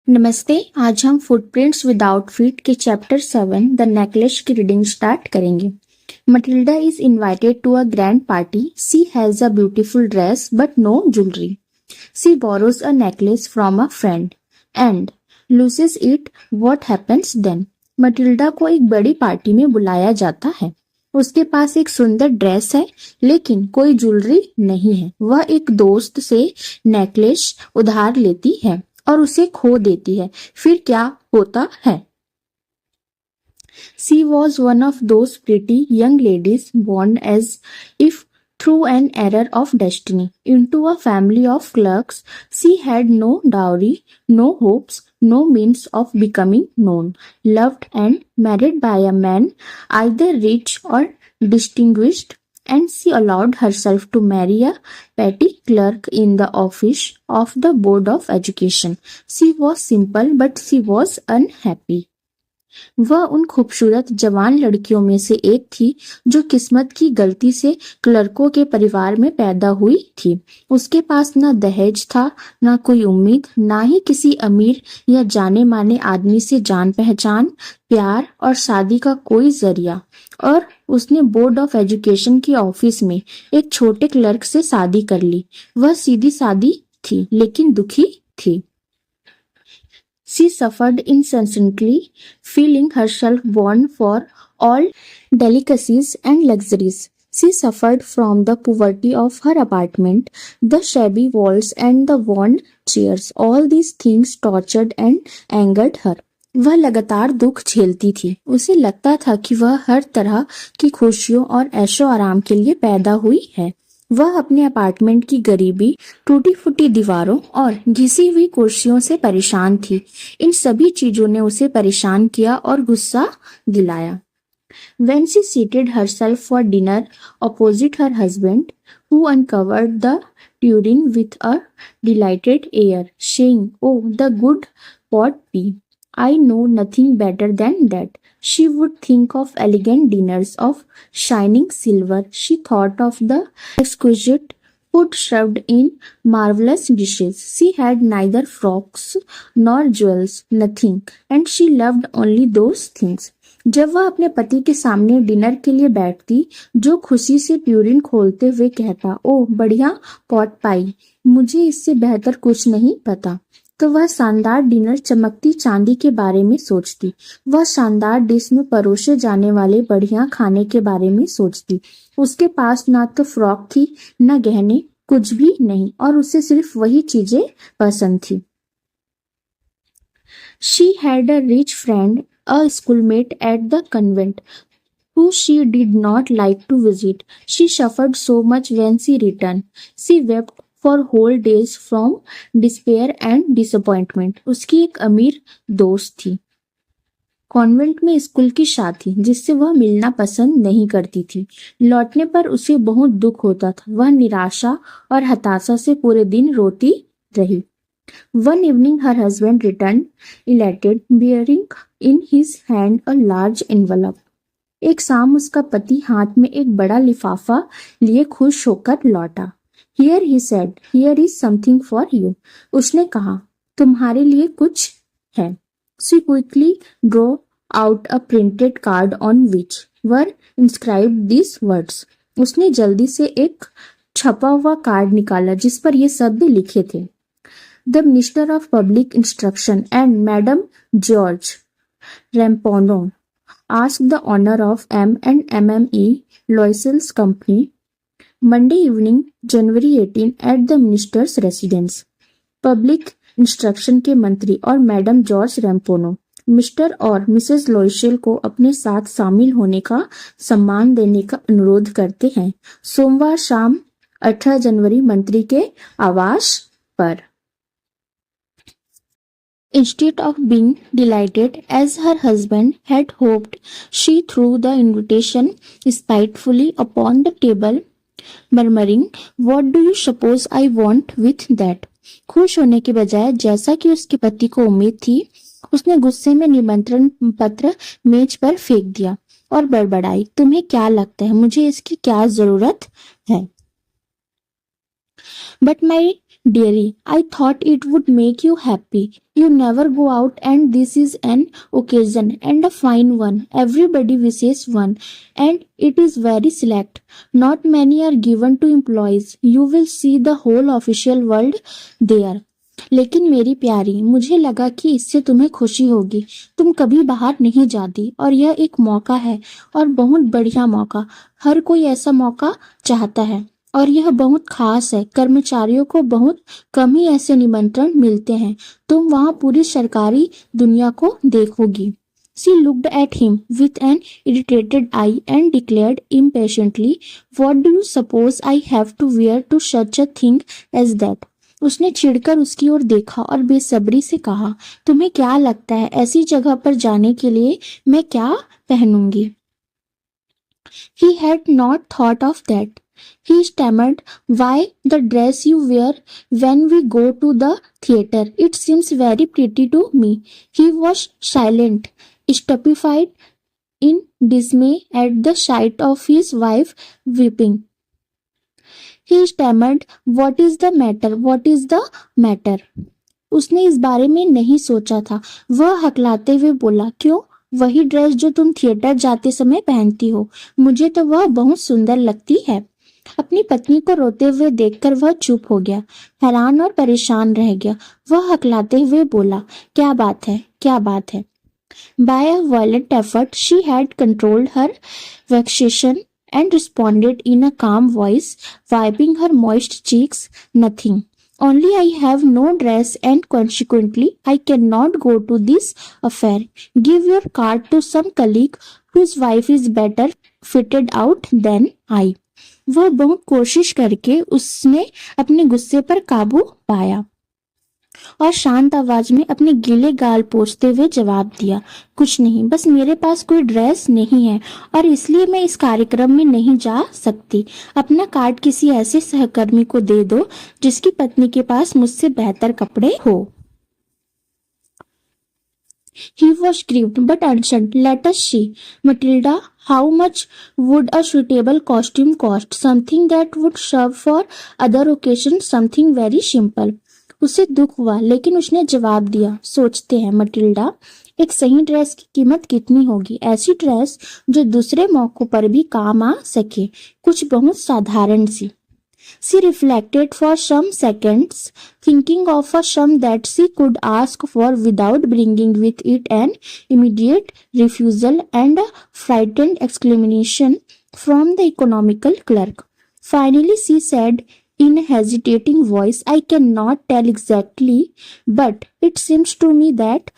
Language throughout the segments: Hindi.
नमस्ते। आज हम फुटप्रिंट्स विदाउट फीट के चैप्टर 7 द नेकलेस की रीडिंग स्टार्ट करेंगे। Matilda is invited to a grand party. She has a beautiful dress but no jewellery. She borrows a necklace from a friend and loses it. What happens then? Matilda को एक बड़ी पार्टी में बुलाया जाता है। उसके पास एक सुंदर ड्रेस है लेकिन कोई ज्वेलरी नहीं है। वह एक दोस्त से नेकलेस उधार लेती है और उसे खो देती है। फिर क्या होता है? She was one of those pretty young ladies born as if through an error of destiny into a family of clerks. She had no dowry, no hopes, no means of becoming known, loved and married by a man either rich or distinguished, and she allowed herself to marry a petty clerk in the office of the Board of Education. She was simple but she was unhappy. वह उन खूबसूरत जवान लड़कियों में से एक थी जो किस्मत की गलती से क्लर्कों के परिवार में पैदा हुई थी। उसके पास न दहेज था, न कोई उम्मीद, ना ही किसी अमीर या जाने माने आदमी से जान पहचान, प्यार और शादी का कोई जरिया। और उसने बोर्ड ऑफ एजुकेशन के ऑफिस में एक छोटे क्लर्क से शादी कर ली। वह सीधी सादी थी लेकिन दुखी थी। She suffered incessantly, feeling herself born for all delicacies and luxuries. She suffered from the poverty of her apartment, the shabby walls and the worn chairs. All these things tortured and angered her. वह लगातार दुख झेलती थी। उसे लगता था कि वह हर तरह की खुशियों और ऐशो आराम के लिए पैदा हुई है। वह अपने अपार्टमेंट की गरीबी, टूटी फूटी दीवारों और घिसी हुई कुर्सियों से परेशान थी। इन सभी चीजों ने उसे परेशान किया और गुस्सा दिलाया। When she seated herself for dinner opposite her husband, who uncovered the tureen with a delighted air, saying, "Oh, the good pot pie! I know nothing better than that." She would think of elegant dinners of shining silver. She thought of the exquisite food served in marvelous dishes. She had neither frocks nor jewels, nothing, and she loved only those things. जब वह अपने पति के सामने डिनर के लिए बैठती, जो खुशी से ट्यूरिन खोलते हुए कहता, "ओह बढ़िया पॉट पाई, मुझे इससे बेहतर कुछ नहीं पता," तो वह शानदार डिनर, चमकती चांदी के बारे में सोचती। वह शानदार डिश में परोसे जाने वाले बढ़िया खाने के बारे में सोचती। उसके पास ना तो फ्रॉक थी, न गहने, कुछ भी नहीं, और उसे सिर्फ वही चीजें पसंद थी। She had a rich friend, a schoolmate at the convent, who she did not like to visit. She suffered so much when she returned. She wept for whole days from despair and disappointment. उसकी एक अमीर दोस्त थी, कॉन्वेंट में स्कूल की साथी, जिससे वह मिलना पसंद नहीं करती थी। लौटने पर उसे बहुत दुख होता था। वह निराशा और हताशा से पूरे दिन रोती रही। One evening her husband returned, elated, bearing in his hand a large envelope. एक शाम उसका पति हाथ में एक बड़ा लिफाफा लिए खुश होकर लौटा। Here he said, "Here is something for you." उसने कहा, तुम्हारे लिए कुछ है। She quickly drew out a printed card on which were inscribed these words. उसने जल्दी से एक छपा हुआ कार्ड निकाला जिस पर ये शब्द लिखे थे। The Minister of Public Instruction and Madam George Rampono asked the owner of M&MME Loisel's company Monday evening, January 18, at the minister's residence. Public instruction के मंत्री और मैडम जॉर्ज रैम्पोनो मिस्टर और मिसेस लोइसेल को अपने साथ शामिल होने का सम्मान देने का अनुरोध करते हैं। सोमवार शाम 18 जनवरी मंत्री के आवास पर। Instead of being delighted as her husband had hoped, she threw the invitation spitefully upon the table, murmuring, "What do you suppose I want with that?" खुश होने के बजाय, जैसा कि उसके पति को उम्मीद थी, उसने गुस्से में निमंत्रण पत्र मेज पर फेंक दिया और बड़बड़ाई, "तुम्हें क्या लगता है मुझे इसकी क्या जरूरत है?" But my Dearie, I thought it would make you happy. You never go out, and this is an occasion, and a fine one. Everybody wishes one, and it is very select. Not many are given to employees. You will see the whole official world there. लेकिन मेरी प्यारी, मुझे लगा कि इससे तुम्हें खुशी होगी। तुम कभी बाहर नहीं जाती और यह एक मौका है, और बहुत बढ़िया मौका। हर कोई ऐसा मौका चाहता है और यह बहुत खास है। कर्मचारियों को बहुत कम ही ऐसे निमंत्रण मिलते हैं। तुम वहां पूरी सरकारी दुनिया को देखोगी। She looked at him with an irritated eye and declared impatiently, "What do you suppose I have to wear to such a thing as that?" उसने चिढ़कर उसकी ओर देखा और बेसब्री से कहा, तुम्हें क्या लगता है ऐसी जगह पर जाने के लिए मैं क्या पहनूंगी? He had not thought of that. He stammered, "Why, the dress you wear when we go to the theatre. It seems very pretty to me." He was silent, stupefied in dismay at the sight of his wife weeping. He stammered, "What is the matter? What is the matter?" उसने इस बारे में नहीं सोचा था। वह हकलाते हुए बोला, क्यों? वही ड्रेस जो तुम थिएटर जाते समय पहनती हो। मुझे तो वह बहुत सुंदर लगती है। अपनी पत्नी को रोते हुए देखकर वह चुप हो गया, हैरान और परेशान रह गया। वह हकलाते हुए बोला, क्या बात है, क्या बात है? By a violent effort, she had controlled her vexation and responded in a calm voice, wiping her moist cheeks, "Nothing. Only I have no dress and consequently I cannot go to this affair. Give your card to some colleague whose wife is better fitted out than I." वह बहुत कोशिश करके उसने अपने गुस्से पर काबू पाया और शांत आवाज में अपने गीले गाल पोंछते हुए जवाब दिया, कुछ नहीं, बस मेरे पास कोई ड्रेस नहीं है और इसलिए मैं इस कार्यक्रम में नहीं जा सकती। अपना कार्ड किसी ऐसे सहकर्मी को दे दो जिसकी पत्नी के पास मुझसे बेहतर कपड़े हो। He was grieved but answered, "Let us see, Matilda, how much would a suitable costume cost? Something that would serve for other occasions, something very simple." उसे दुख हुआ, लेकिन उसने जवाब दिया, सोचते हैं मटिल्डा, एक सही ड्रेस की कीमत कितनी होगी? ऐसी ड्रेस जो दूसरे मौकों पर भी काम आ सके, कुछ बहुत साधारण सी। She reflected for some seconds, thinking of a sum that she could ask for without bringing with it an immediate refusal and a frightened exclamation from the economical clerk. Finally, she said in a hesitating voice, "I cannot tell exactly, but it seems to me that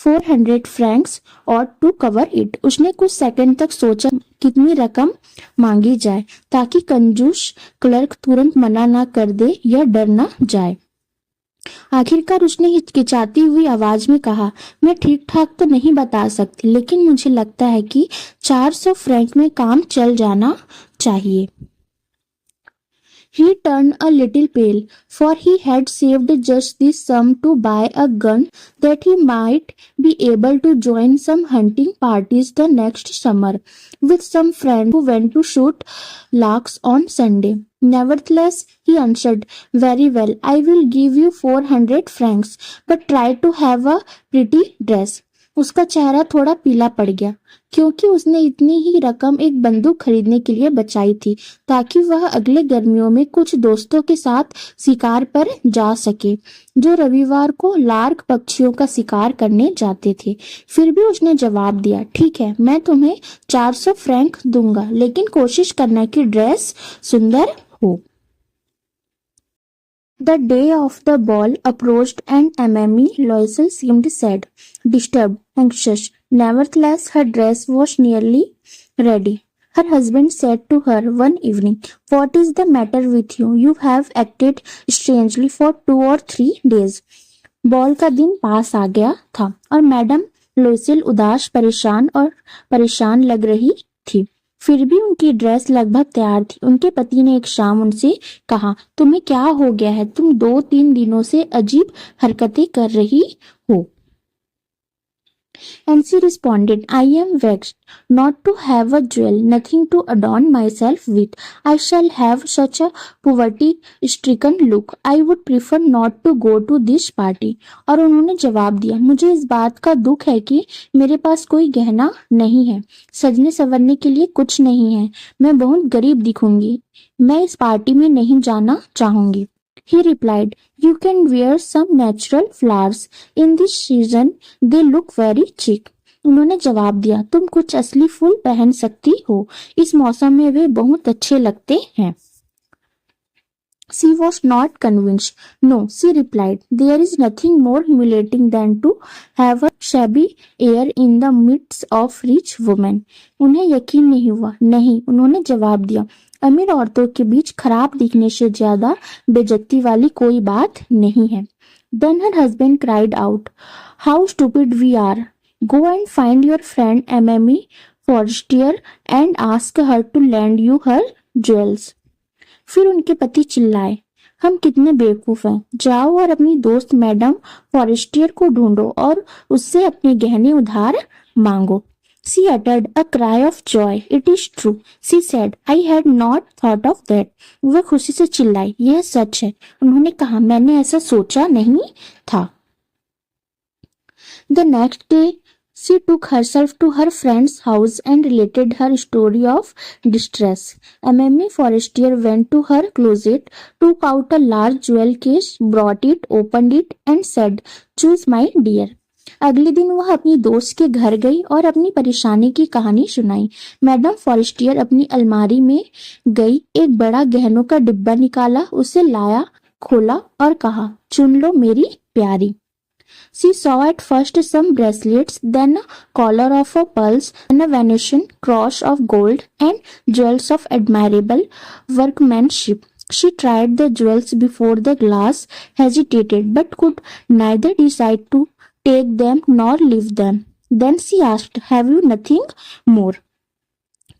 400 francs ought to cover it." उसने कुछ सेकंड तक सोचा कितनी रकम मांगी जाए ताकि कंजूस क्लर्क तुरंत मना ना कर दे या डर ना जाए। आखिरकार उसने हिचकिचाती हुई आवाज में कहा, मैं ठीक ठाक तो नहीं बता सकती, लेकिन मुझे लगता है कि 400 फ्रैंक में काम चल जाना चाहिए। He turned a little pale, for he had saved just this sum to buy a gun that he might be able to join some hunting parties the next summer with some friend who went to shoot larks on Sunday. Nevertheless, he answered, "Very well, I will give you 400 francs, but try to have a pretty dress." उसका चेहरा थोड़ा पीला पड़ गया, क्योंकि उसने इतनी ही रकम एक बंदूक खरीदने के लिए बचाई थी ताकि वह अगले गर्मियों में कुछ दोस्तों के साथ शिकार पर जा सके जो रविवार को लार्क पक्षियों का शिकार करने जाते थे। फिर भी उसने जवाब दिया, ठीक है, मैं तुम्हें 400 फ्रैंक दूंगा, लेकिन कोशिश करना कि ड्रेस सुंदर हो। The day of the ball approached and Mamie Loisel seemed sad, disturbed, anxious. Nevertheless, her dress was nearly ready. Her husband said to her one evening, "What is the matter with you? You have acted strangely for 2 or 3 days." Ball का दिन पास आ गया था और मैडम लोइसेल उदास, परेशान लग रही थी। फिर भी उनकी ड्रेस लगभग तैयार थी। उनके पति ने एक शाम उनसे कहा, तुम्हें क्या हो गया है? तुम 2-3 दिनों से अजीब हरकतें कर रही हो। And she responded, I am vexed not to have a jewel, nothing to adorn myself with. I shall have such a poverty stricken look. I would prefer not to go to this party. और उन्होंने जवाब दिया, मुझे इस बात का दुख है कि मेरे पास कोई गहना नहीं है, सजने संवरने के लिए कुछ नहीं है, मैं बहुत गरीब दिखूंगी, मैं इस पार्टी में नहीं जाना चाहूंगी. He replied, you can wear some natural flowers. In this season, they look very chic. उन्होंने जवाब दिया, तुम कुछ असली फूल पहन सकती हो, इस मौसम में वे बहुत अच्छे लगते हैं. She was not convinced. No, she replied, there is nothing more humiliating than to have a shabby air in the midst of rich women. उन्हें यकीन नहीं हुआ. नहीं, उन्होंने जवाब दिया, अमीर औरतों के बीच खराब दिखने से ज्यादा बेइज्जती वाली कोई बात नहीं है. Then her husband cried out, how stupid we are. Go and find your friend Mamie Forestier and ask her to lend you her jewels. फिर उनके पति चिल्लाए, हम कितने बेवकूफ हैं, जाओ और अपनी दोस्त मैडम फॉरेस्टियर को ढूंढो और उससे अपने गहने उधार मांगो. She uttered a cry of joy. It is true, she said. I had not thought of that. वह खुशी से चिल्लाई, यह सच है. उन्होंने कहा, मैंने ऐसा सोचा नहीं था. The next day, she took herself to her friend's house and related her story of distress. Mamie Forestier went to her closet, took out a large jewel case, brought it, opened it, and said, choose my dear. अगले दिन वह अपनी दोस्त के घर गई और अपनी परेशानी की कहानी सुनाई. मैडम फॉरेस्टियर अपनी अलमारी में गई, एक बड़ा गहनों का डिब्बा निकाला, उसे लाया, खोला और कहा, चुन लो मेरी प्यारी. She saw at first some bracelets, then a collar of a pearls, and a Venetian cross of gold, and jewels of admirable workmanship. She tried the jewels before the glass, hesitated, but could neither decide to take them nor leave them. Then she asked, have you nothing more?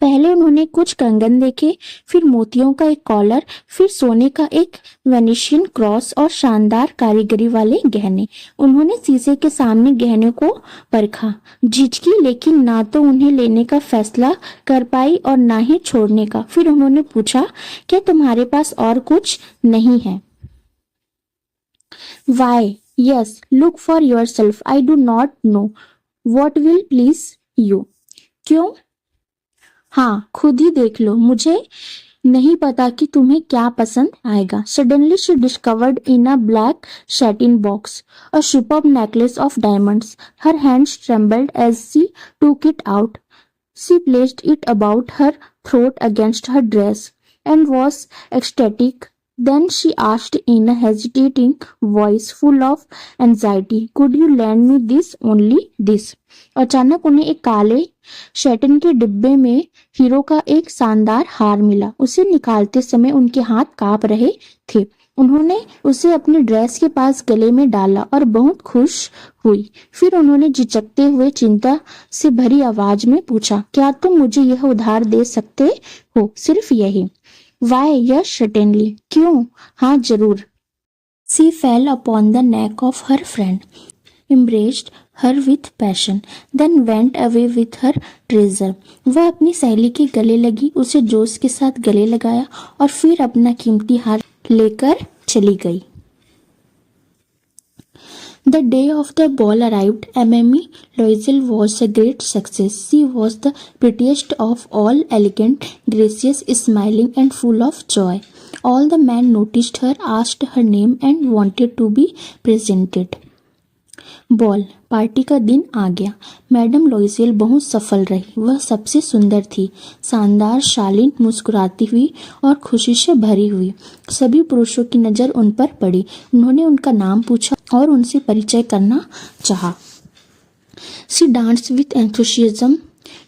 पहले उन्होंने कुछ कंगन देखे, फिर मोतियों का एक कॉलर, फिर सोने का एक वेनेशियन क्रॉस और शानदार कारीगरी वाले गहने. उन्होंने शीशे के सामने गहनों को परखा, झिझकी, लेकिन ना तो उन्हें लेने का फैसला कर पाई और ना ही छोड़ने का. फिर उन्होंने पूछा, क्या तुम्हारे पास और कुछ नहीं है? Why, yes, look for yourself. I do not know what will please you. क्यों? हाँ, खुद ही देख लो, मुझे नहीं पता कि तुम्हें क्या पसंद आएगा. Suddenly she discovered in a black satin box a superb necklace of diamonds. Her hands trembled as she took it out. She placed it about her throat against her dress and was ecstatic. Then she asked in a hesitating voice full of anxiety, could you lend me this, only this? अचानक उन्हें एक काले शैटिन के डिब्बे में हीरो का एक शानदार हार मिला. उसे निकालते समय उनके हाथ कांप रहे थे. उन्होंने उसे अपनी ड्रेस के पास गले में डाला और बहुत खुश हुई. फिर उन्होंने झिझकते हुए चिंता से भरी आवाज में पूछा, क्या तुम मुझे यह उधार दे सकते हो, सिर्फ यही? Why, yes, certainly. क्यों? हाँ, जरूर. She fell upon the neck of her friend, embraced her with passion, then went away with her treasure. वह अपनी सहेली के गले लगी, उसे जोश के साथ गले लगाया और फिर अपना कीमती हार लेकर चली गई. The day of the ball arrived. Mamie Loisel was a great success. She was the prettiest of all, elegant, gracious, smiling, and full of joy. All the men noticed her, asked her name, and wanted to be presented. Ball party का दिन आ गया. मैडम लॉइसेल बहुत सफल रही. वह सबसे सुंदर थी, शानदार, शालीन, मुस्कुराती हुई और खुशी से भरी हुई. सभी पुरुषों की नजर उन पर पड़ी. उन्होंने उनका नाम पूछा और उनसे परिचय करना चाहा. She danced with enthusiasm,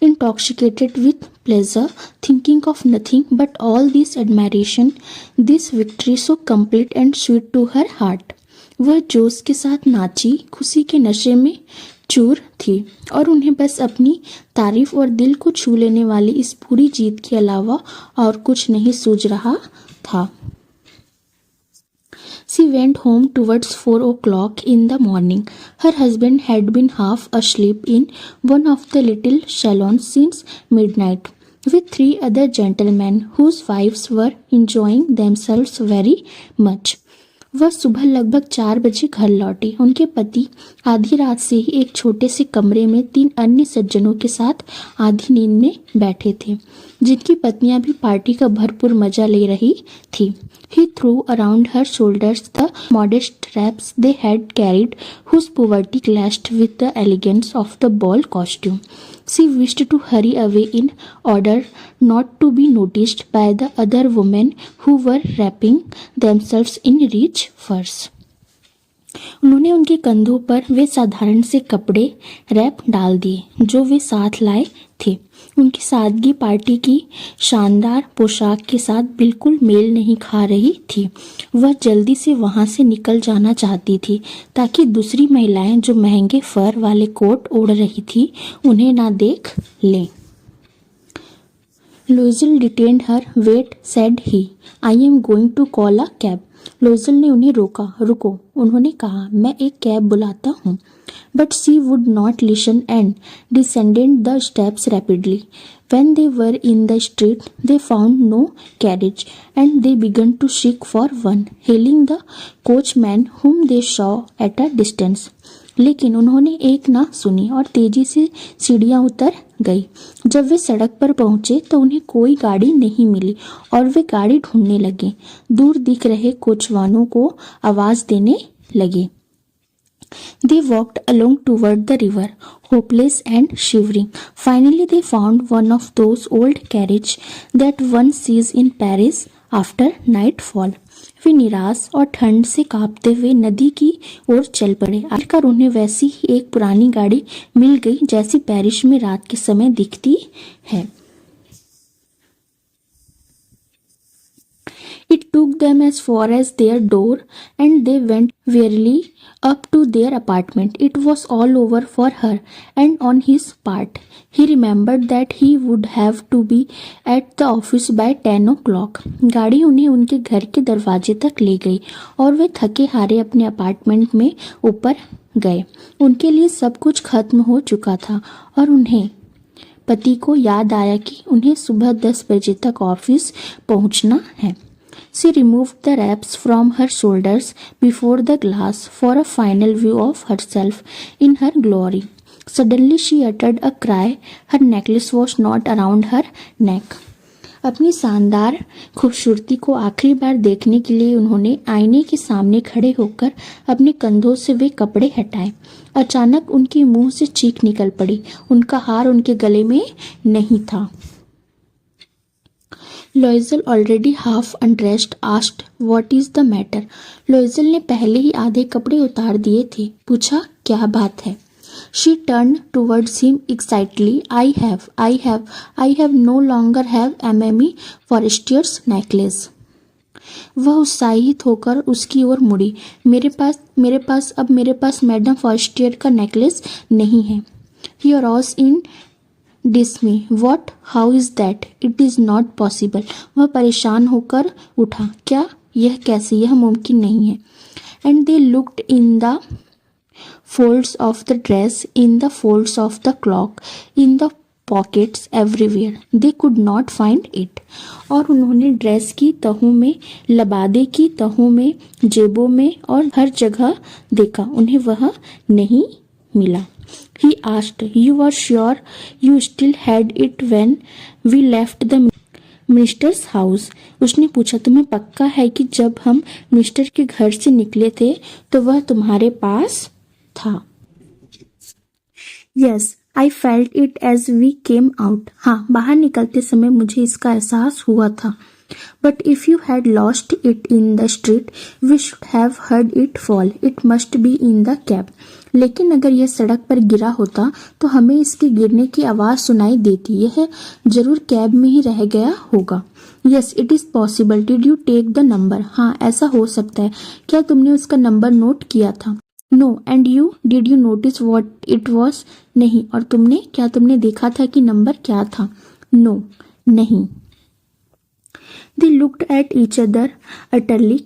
intoxicated with pleasure, thinking of nothing but all this admiration, this victory so complete and sweet to her heart. वह जोश के साथ नाची, खुशी के नशे में चूर थी और उन्हें बस अपनी तारीफ और दिल को छू लेने वाली इस पूरी जीत के अलावा और कुछ नहीं सूझ रहा था. She went home towards 4 o'clock in the morning. Her husband had been half asleep in one of the little salons since midnight, with 3 other gentlemen whose wives were enjoying themselves very much. वह सुबह लगभग 4 बजे घर लौटी। उनके पति आधी रात से ही एक छोटे से कमरे में 3 अन्य सज्जनों के साथ आधी नींद में बैठे थे, जिनकी पत्नियां भी पार्टी का भरपूर मजा ले रही थी। He threw around her shoulders the modest wraps they had carried, whose poverty clashed with the elegance of the ball costume. She wished to hurry away in order not to be noticed by the other women who were wrapping themselves in rich furs. उन्होंने उनके कंधों पर वे साधारण से कपड़े रैप डाल दिए जो वे साथ लाए थे। उनकी सादगी पार्टी की शानदार पोशाक के साथ बिल्कुल मेल नहीं खा रही थी। वह जल्दी से वहां से निकल जाना चाहती थी ताकि दूसरी महिलाएं जो महंगे फर वाले कोट ओढ़ रही थी उन्हें ना देख लें। Loisel detained her. Wait, said he, I am going to call a cab. Loisel ने उन्हें रोका। रुको, उन्होंने कहा, मैं एक कैब बुलाता हूँ। But she would not listen and descended the steps rapidly. When they were in the street, they found no carriage, and they began to seek for one, hailing the coachman whom they saw at a distance. लेकिन उन्होंने एक ना सुनी और तेजी से सीढ़ियां उतर गई। जब वे सड़क पर पहुंचे तो उन्हें कोई गाड़ी नहीं मिली और वे गाड़ी ढूंढने लगे। दूर दिख रहे कोचवानों को आवाज देने लगे। They walked along toward the river, hopeless and shivering. Finally, they found one of those old carriages that one sees in Paris after nightfall. वे निराश और ठंड से कांपते हुए नदी की ओर चल पड़े। आखिरकार उन्हें वैसी ही एक पुरानी गाड़ी मिल गई जैसी पेरिस में रात के समय दिखती है। It took them as far as their door, and they went wearily up to their apartment. It was all over for her, and on his part, he remembered that he would have to be at the office by 10 o'clock. गाड़ी उन्हें उनके घर के दरवाजे तक ले गई और वे थके हारे अपने अपार्टमेंट में ऊपर गए। उनके लिए सब कुछ खत्म हो चुका था और उन्हें पति को याद आया कि उन्हें सुबह 10 बजे तक ऑफिस पहुंचना है। She removed the wraps from her shoulders before the glass for a final view of herself in her glory. Suddenly she uttered a cry. Her necklace was not around her neck. अपनी शानदार खूबसूरती को आखिरी बार देखने के लिए उन्होंने आईने के सामने खड़े होकर अपने कंधों से वे कपड़े हटाए। अचानक उनके मुंह से चीख निकल पड़ी। उनका हार उनके गले में नहीं था। Loisel already half undressed asked what is the matter. Loisel ने पहले ही आधे कपड़े उतार दिए थे। पूछा, क्या बात है? She turn towards him excitedly. I have no longer have Mme Forestier's necklace. वह उत्साहित होकर उसकी ओर मुड़ी। मेरे पास मैडम फॉरेस्टियर का नेकलेस नहीं है। He arose in dismay. What? How is that? It is not possible. वह परेशान होकर उठा। क्या? यह कैसे? यह मुमकिन नहीं है। And they looked in the folds of the dress, in the folds of the clock, in the pockets, everywhere. They could not find it. और उन्होंने ड्रेस की तहों में, लबादे की तहों में, जेबों में और हर जगह देखा। उन्हें वह नहीं मिला। He asked, You are sure you still had it when we left the ministers house? उसने पूछा, तुम्हें पक्का है कि जब हम मिनिस्टर के घर से निकले थे तो वह तुम्हारे पास था? Yes, I felt it as we came out. हाँ, बाहर निकलते समय मुझे इसका एहसास हुआ था। But if you had lost it in the street, we should have heard it fall. It must be in the cab. लेकिन अगर यह सड़क पर गिरा होता तो हमें इसके गिरने की आवाज सुनाई देती। यह जरूर कैब में ही रह गया होगा। Yes, it is possible. Did you take the number? हाँ, ऐसा हो सकता है। क्या तुमने उसका नंबर नोट किया था? No. And you? Did you notice what it was? नहीं। और तुमने? क्या तुमने देखा था कि नंबर क्या था? No. नहीं। They looked at each other utterly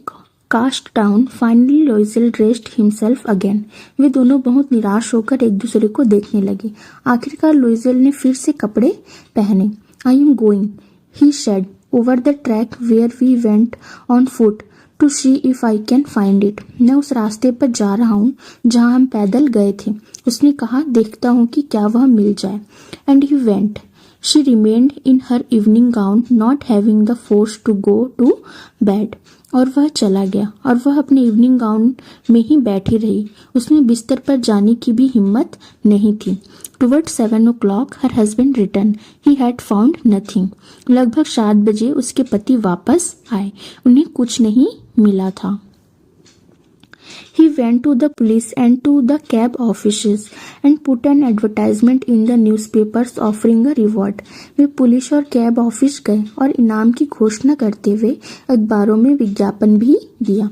cast down. Finally, Loisel dressed himself again. वे दोनों बहुत निराश होकर एक दूसरे को देखने लगे. आखिरकार लोइजेल ने फिर से कपड़े पहने. I am going, he said, over the track where we went on foot to see if I can find it. मैं उस रास्ते पर जा रहा हूँ जहाँ हम पैदल गए थे. उसने कहा, देखता हूँ कि क्या वह मिल जाए. And he went. She remained in her evening gown, not having the force to go to bed. और वह चला गया और वह अपने इवनिंग गाउन में ही बैठी रही. उसमें बिस्तर पर जाने की भी हिम्मत नहीं थी. Towards 7 o'clock, her husband returned. He had found nothing. लगभग 7 बजे उसके पति वापस आए. उन्हें कुछ नहीं मिला था. He went to the police and to the cab offices and put an advertisement in the newspapers offering a reward. Way police और कैब ऑफिस गए और इनाम की घोषणा करते हुए अखबारों में विज्ञापन भी दिया.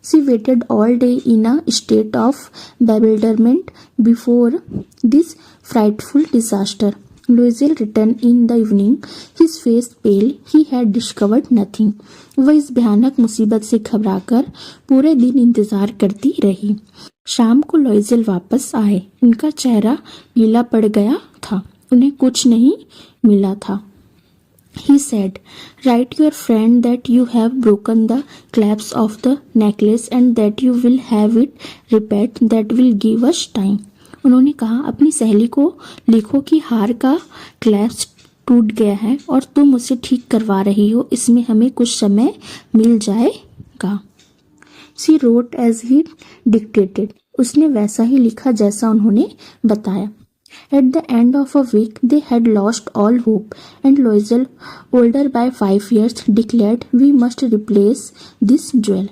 She waited all day in a state of bewilderment before this frightful disaster. Loisel returned in the evening, his face pale. He had discovered nothing. वह इस भयानक मुसीबत से घबराकर पूरे दिन इंतजार करती रही. शाम को लॉइजेल वापस आए. उनका चेहरा पीला पड़ गया था. उन्हें कुछ नहीं मिला था. He said, "Write your friend that you have broken the clasp of the necklace and that you will have it repaired. That will give us time." उन्होंने कहा, अपनी सहेली को लिखो कि हार का क्लैस्प टूट गया है और तुम उसे ठीक करवा रही हो. इसमें हमें कुछ समय मिल जाएगा. She wrote as he dictated. उसने वैसा ही लिखा जैसा उन्होंने बताया. At the end of a week, they had lost all hope, and Loisel, older by 5 years, declared, "We must replace this jewel."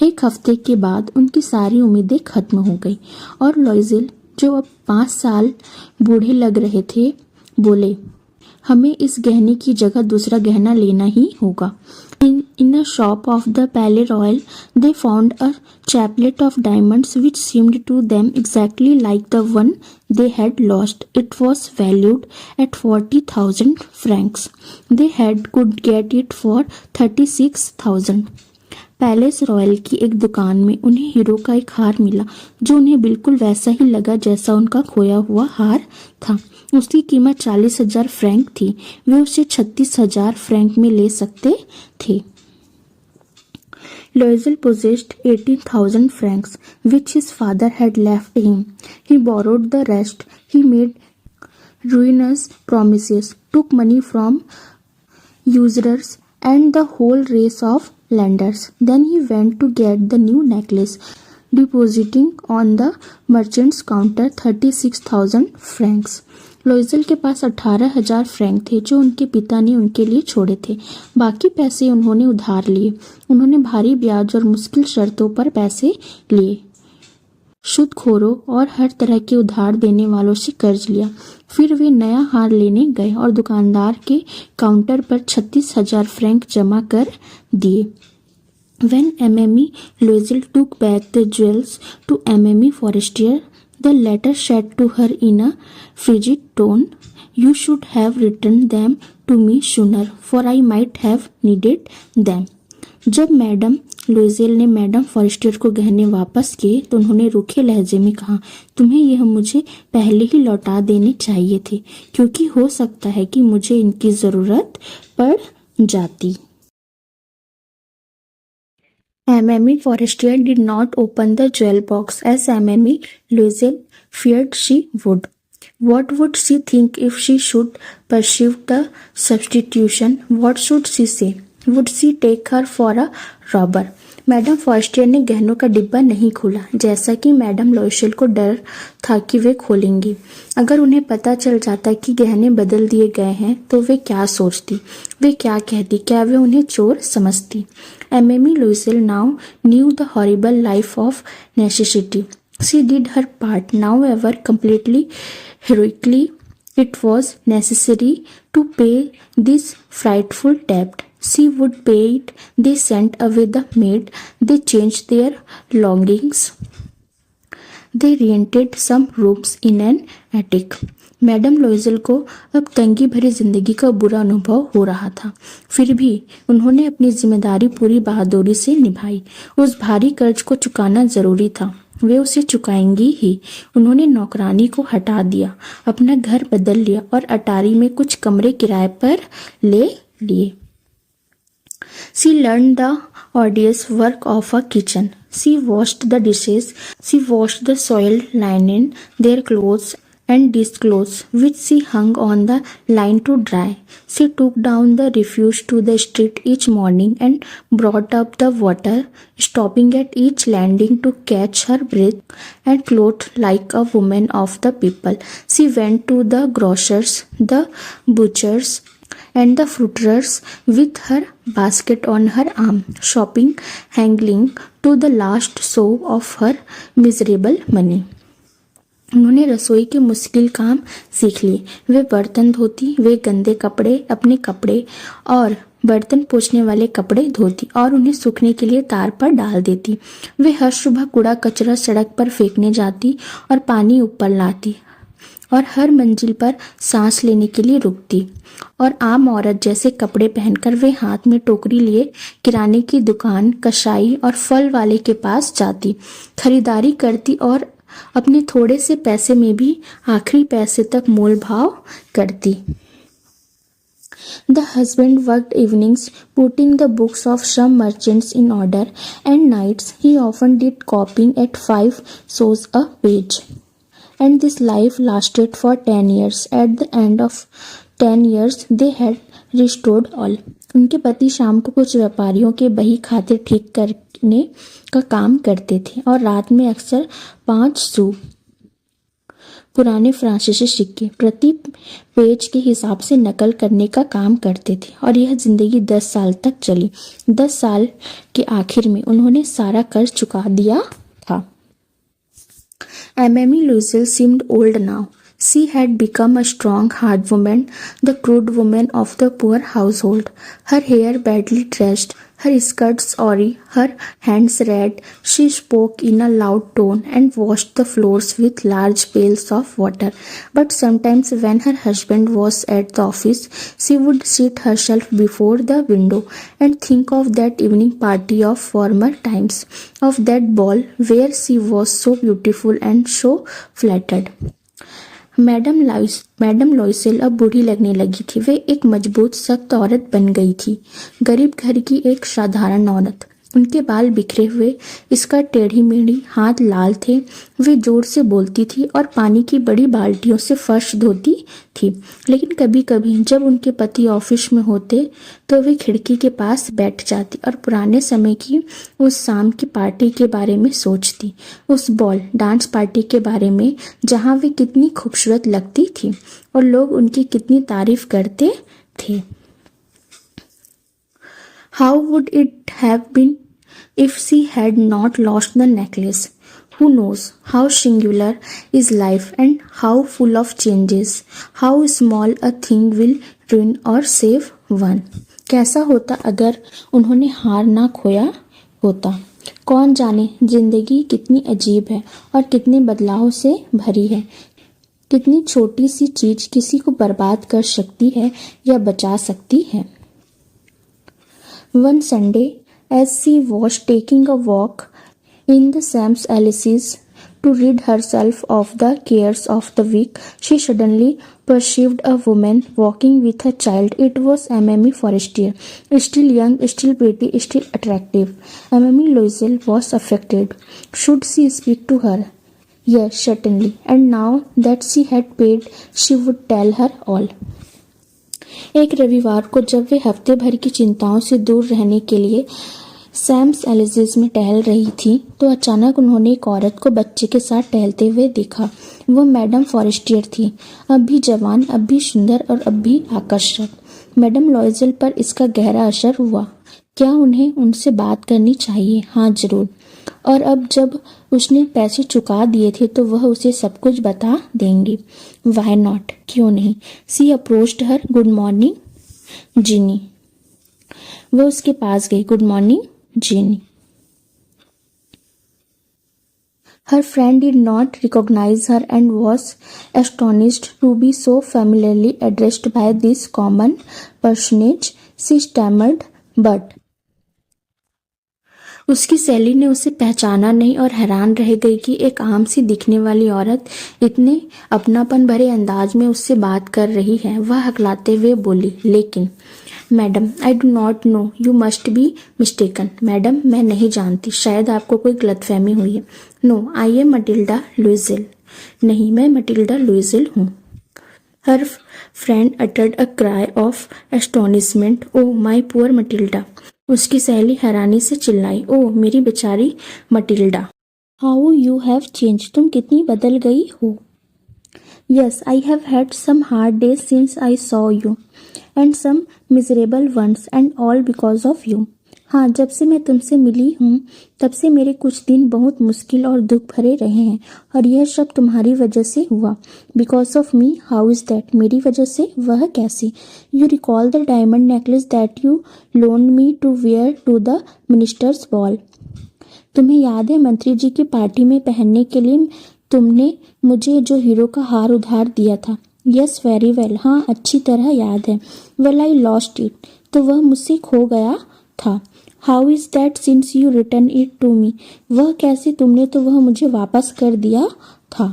एक हफ्ते के बाद उनकी सारी उम्मीदें खत्म हो गई और लॉइजेल, जो अब 5 साल बूढ़े लग रहे थे, बोले, हमें इस गहने की जगह दूसरा गहना लेना ही होगा. In a shop of the Palais Royal, they found a chaplet of diamonds which seemed to them exactly like the one they had lost. It was valued at 40,000 francs. They could get it for 36,000. Palace royal की एक दुकान में उन्हें हीरो का एक हार मिला जो उन्हें बिल्कुल वैसा ही लगा जैसा उनका खोया हुआ हार था. उसकी कीमत 40,000 फ्रैंक थी. वे उसे 36,000 फ्रैंक में ले सकते थे. Loisel possessed 18,000 francs, which his father had left him. He borrowed the rest. He made ruinous promises, took money from usurers and the whole race of lenders. Then he went to get the new necklace, depositing on the merchant's counter 36,000 francs. लॉइजेल के पास 18,000 फ्रैंक थे जो उनके पिता ने उनके लिए छोड़े थे. बाकी पैसे उन्होंने उधार लिए. उन्होंने भारी ब्याज और मुश्किल शर्तों पर पैसे लिए. सूदखोरों और हर तरह के उधार देने वालों से कर्ज लिया. फिर वे नया हार लेने गए और दुकानदार के काउंटर पर 36,000 फ्रैंक जमा कर दिए. When Mamie Loisel took back the jewels to Mamie Forestier, the latter said to her in a frigid tone, "You should have returned them to me sooner, for I might have needed them." जब मैडम लॉइजेल ने मैडम फॉरेस्टियर को गहने वापस किए तो उन्होंने रूखे लहजे में कहा, तुम्हें यह मुझे पहले ही लौटा देने चाहिए थे, क्योंकि हो सकता है कि मुझे इनकी जरूरत पड़ जाती. Mamie Forestier did not open the jewel box as Mamie Loisel feared she would. What would she think if she should perceive the substitution? What should she say? Would she take her for a robber? Madam Forestier ने गहनों का डिब्बा नहीं खोला, जैसा कि मैडम लॉइसेल को डर था कि वे खोलेंगी. अगर उन्हें पता चल जाता कि गहने बदल दिए गए हैं तो वे क्या सोचती, वे क्या कहती, क्या वे उन्हें चोर समझती. Mamie Loisel now knew the horrible life of necessity. She did her part, now ever completely, heroically. It was necessary to pay this frightful debt. She would pay it. They sent away the maid. They changed their longings. They rented some rooms in an attic. Madam लॉइजल को अब तंगी भरी जिंदगी का बुरा अनुभव हो रहा था। फिर भी उन्होंने अपनी जिम्मेदारी पूरी बहादुरी से निभाई। उस भारी कर्ज को चुकाना जरूरी था, वे उसे चुकाएंगी ही। उन्होंने नौकरानी को हटा दिया, अपना घर बदल लिया और अटारी में कुछ कमरे किराए पर ले लिए। She learned the arduous work of a kitchen. She washed the dishes, she washed the soiled linen, their clothes and dishclothes, which she hung on the line to dry. She took down the refuse to the street each morning and brought up the water, stopping at each landing to catch her breath, and clothed like a woman of the people. She went to the grocers, the butchers, and the fruiterers with her basket on her arm, shopping, haggling to the last sou of her miserable money. उन्होंने रसोई के मुश्किल काम सीख लिए। वे बर्तन धोती, वे गंदे कपड़े, अपने कपड़े और बर्तन पोंछने वाले कपड़े धोती और उन्हें सूखने के लिए तार पर डाल देती। वे हर सुबह कूड़ा कचरा सड़क पर फेंकने जाती और पानी ऊपर लाती और हर मंजिल पर सांस लेने के लिए रुकती। और आम औरत जैसे कपड़े पहनकर वे हाथ में टोकरी लिए किराने की दुकान, कसाई और फल वाले के पास जाती, खरीदारी करती और अपने थोड़े से पैसे में भी आखिरी पैसे तक मोल भाव करती। The husband worked evenings, putting the books of some merchants in order, and nights he often did copying at 5 sous a page. And this life lasted for 10 years. At the end of 10 years, they had restored all. उनके पति शाम को कुछ व्यापारियों के बही खाते ठीक करने का काम करते थे और रात में अक्सर 5 सू पुराने फ्रांसीसी सिक्के प्रति पेज के हिसाब से नकल करने का काम करते थे। और यह जिंदगी 10 साल तक चली। 10 साल के आखिर में उन्होंने सारा कर्ज चुका दिया था। Mamie Loisel seemed old now. She had become a strong, hard woman, the crude woman of the poor household. Her hair badly dressed, her skirts awry, her hands red. She spoke in a loud tone and washed the floors with large pails of water. But sometimes when her husband was at the office, she would seat herself before the window and think of that evening party of former times, of that ball where she was so beautiful and so flattered. Madam Loisel अब बूढ़ी लगने लगी थी। वे एक मजबूत सख्त औरत बन गई थी, गरीब घर की एक साधारण औरत। उनके बाल बिखरे हुए, इसका टेढ़ी मेढ़ी, हाथ लाल थे। वे जोर से बोलती थी और पानी की बड़ी बाल्टियों से फर्श धोती थी। लेकिन कभी कभी जब उनके पति ऑफिस में होते तो वे खिड़की के पास बैठ जाती और पुराने समय की उस शाम की पार्टी के बारे में सोचती, उस बॉल डांस पार्टी के बारे में जहाँ वे कितनी खूबसूरत लगती थी और लोग उनकी कितनी तारीफ करते थे। How would it have been if she had not lost the necklace? Who knows how singular is life and how full of changes, how small a thing will ruin or save one. कैसा होता अगर उन्होंने हार ना खोया होता। कौन जाने जिंदगी कितनी अजीब है और कितने बदलाव से भरी है। कितनी छोटी सी चीज किसी को बर्बाद कर सकती है या बचा सकती है। One Sunday, as she was taking a walk in the Champs-Élysées to rid herself of the cares of the week, she suddenly perceived a woman walking with a child. It was Mamie Forestier, still young, still pretty, still attractive. Mamie Loisel was affected. Should she speak to her? Yes, certainly. And now that she had paid, she would tell her all. एक रविवार को जब वे हफ्ते भर की चिंताओं से दूर रहने के लिए सैम्स एलिजेस में टहल रही थी तो अचानक उन्होंने एक औरत को बच्चे के साथ टहलते हुए देखा। वो मैडम फॉरेस्टियर थी, अब भी जवान, अब भी सुंदर और अब भी आकर्षक। मैडम लॉइजल पर इसका गहरा असर हुआ। क्या उन्हें उनसे बात करनी चाहिए? हाँ, जरूर। और अब जब उसने पैसे चुका दिए थे तो वह उसे सब कुछ बता देंगी। वाई नॉट, क्यों नहीं। She approached her. Good morning Jeanne. वह उसके पास गई। Good morning Jeanne. Her friend did not recognize her and was astonished to be so familiarly addressed by this common personage. She stammered, but उसकी सहेली ने उसे पहचाना नहीं और हैरान रह गई कि एक आम सी दिखने वाली औरत इतने अपनापन भरे अंदाज में उससे बात कर रही है। वह हकलाते हुए बोली, लेकिन madam, I do not know, you must be mistaken. Madam, मैं नहीं जानती, शायद आपको कोई गलतफहमी हुई है। No, I am Matilda Loisel. नहीं, मैं मटिल्डा लुइजेल हूँ। Her friend uttered a cry of astonishment. Oh my poor Matilda. उसकी सहेली हैरानी से चिल्लाई, ओह मेरी बेचारी Matilda. How you have change. तुम कितनी बदल गई हो। Yes, I have had some hard days since I saw you and some miserable ones and all because of you. हाँ, जब से मैं तुमसे मिली हूँ तब से मेरे कुछ दिन बहुत मुश्किल और दुख भरे रहे हैं और यह सब तुम्हारी वजह से हुआ। Because of me. How is that. मेरी वजह से। वह कैसे। You recall the diamond necklace that you loan me to wear to the minister's ball. तुम्हें याद है मंत्री जी की पार्टी में पहनने के लिए तुमने मुझे जो हीरो का हार उधार दिया था। Yes, very well. हाँ, अच्छी तरह याद है। Well, I lost it. तो वह मुझसे खो गया था। How is that since you return it to me. वह कैसे। तुमने तो वह मुझे वापस कर दिया था।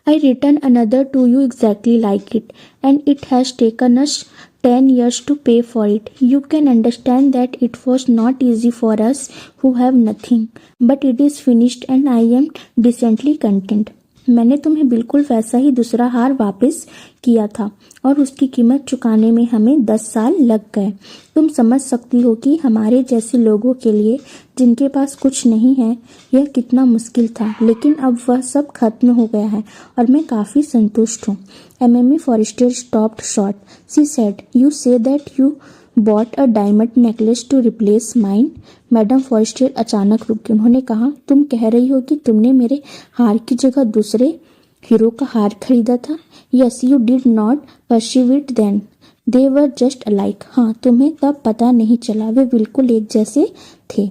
I return another to you exactly like it and it has taken us 10 years to pay for it. You can understand that it was not easy for us who have nothing, but it is finished and I am decently content. मैंने तुम्हें बिल्कुल वैसा ही दूसरा हार वापस किया था और उसकी कीमत चुकाने में हमें 10 साल लग गए। तुम समझ सकती हो कि हमारे जैसे लोगों के लिए जिनके पास कुछ नहीं है यह कितना मुश्किल था, लेकिन अब वह सब खत्म हो गया है और मैं काफ़ी संतुष्ट हूँ। MME Forestier stopped short. She said, you say that you bought a diamond necklace to replace mine. Madam Forestier अचानक रुक गई। उन्होंने कहा, तुम कह रही हो कि तुमने मेरे हार की जगह दूसरे हीरो का हार खरीदा था। Yes, you did not perceive it then, they were just alike. हाँ, तुम्हें तब पता नहीं चला, वे बिल्कुल एक जैसे थे।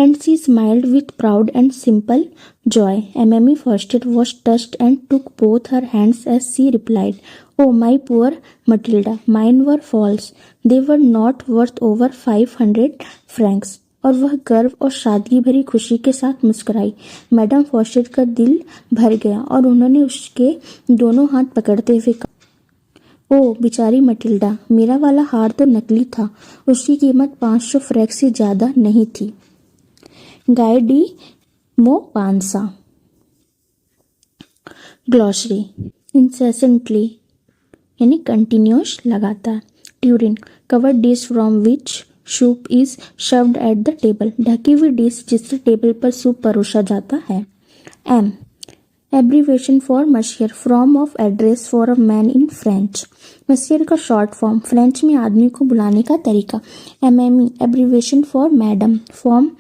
And she smiled with proud and simple joy. Mamie Foster was touched and took both her hands as she replied, oh, my poor Matilda, mine were false. They were not worth over 500 francs. और वह गर्व और सादगी भरी खुशी के साथ मुस्कुराई। मैडम फॉस्टर का दिल भर गया और उन्होंने उसके दोनों हाथ पकड़ते हुए कहा, ओह बेचारी मटिल्डा, मेरा वाला हार तो नकली था। उसकी कीमत 500 फ्रैंक से ज़्यादा नहीं थी। Guy de मोपांसा। ग्लॉसरी। इंसेसेंटली यानी कंटिन्यूस, लगातार। Turin, covered dish from which soup is served at the table. ढकी हुई डिश जिससे टेबल पर सूप परोसा जाता है। M, abbreviation for monsieur, form of address for a man in French. Monsieur का शॉर्ट फॉर्म, फ्रेंच में आदमी को बुलाने का तरीका। MME, abbreviation for madam, form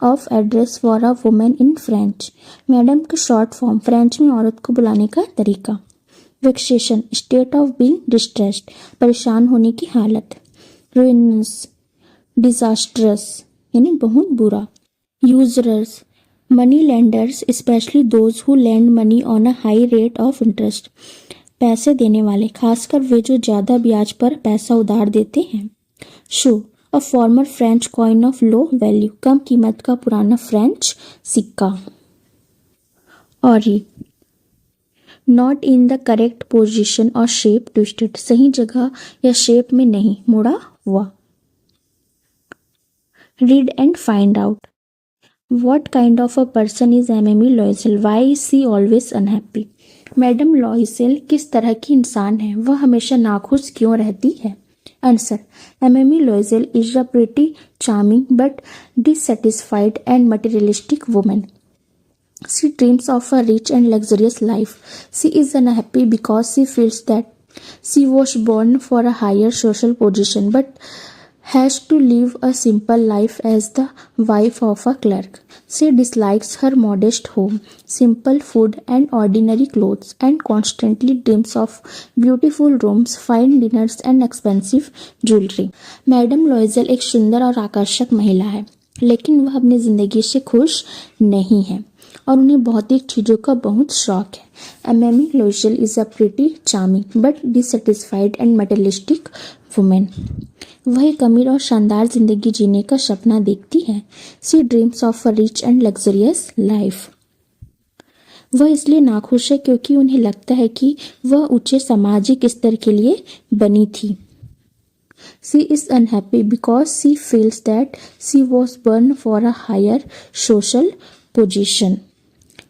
of address for a woman in French. Madam का शॉर्ट फॉर्म, फ्रेंच में औरत को बुलाने का तरीका। Vexation, state of being distressed, परेशान होने की हालत। रुइनस, डिजास्ट्रस यानी बहुत बुरा। Usurers, money lenders, specially those who lend money on a high rate of interest, पैसे देने वाले, खासकर वे जो ज़्यादा ब्याज पर पैसा उधार देते हैं। Sou, a former French coin of low value, कम कीमत का पुराना फ्रेंच सिक्का। Awry, not in the correct position और शेप, ट्विस्टेड, सही जगह या शेप में नहीं, मुड़ा हुआ। Read and find out, what kind of a person is MME Loisel, why is she always unhappy. Madam Loisel किस तरह की इंसान है, वह हमेशा नाखुश क्यों रहती है। Answer, Mamie Loisel is a pretty, charming but dissatisfied and materialistic woman. She dreams of a rich and luxurious life. She is unhappy because she feels that she was born for a higher social position but has to live a simple life as the wife of a clerk. She dislikes her modest home, simple food and ordinary clothes, and constantly dreams of beautiful rooms, fine dinners and expensive jewelry. Madam Loisel एक सुंदर और आकर्षक महिला है। लेकिन वह अपनी ज़िंदगी से खुश नहीं है और उन्हें भौतिक चीज़ों का बहुत शौक है। Amy Loisel is a pretty charming but dissatisfied and materialistic women. वह एक अमीर और शानदार जिंदगी जीने का सपना देखती है। She dreams of a rich and luxurious life. वह इसलिए नाखुश है क्योंकि उन्हें लगता है कि वह ऊंचे सामाजिक स्तर के लिए बनी थी। She is unhappy because she feels that she was born for a higher social position.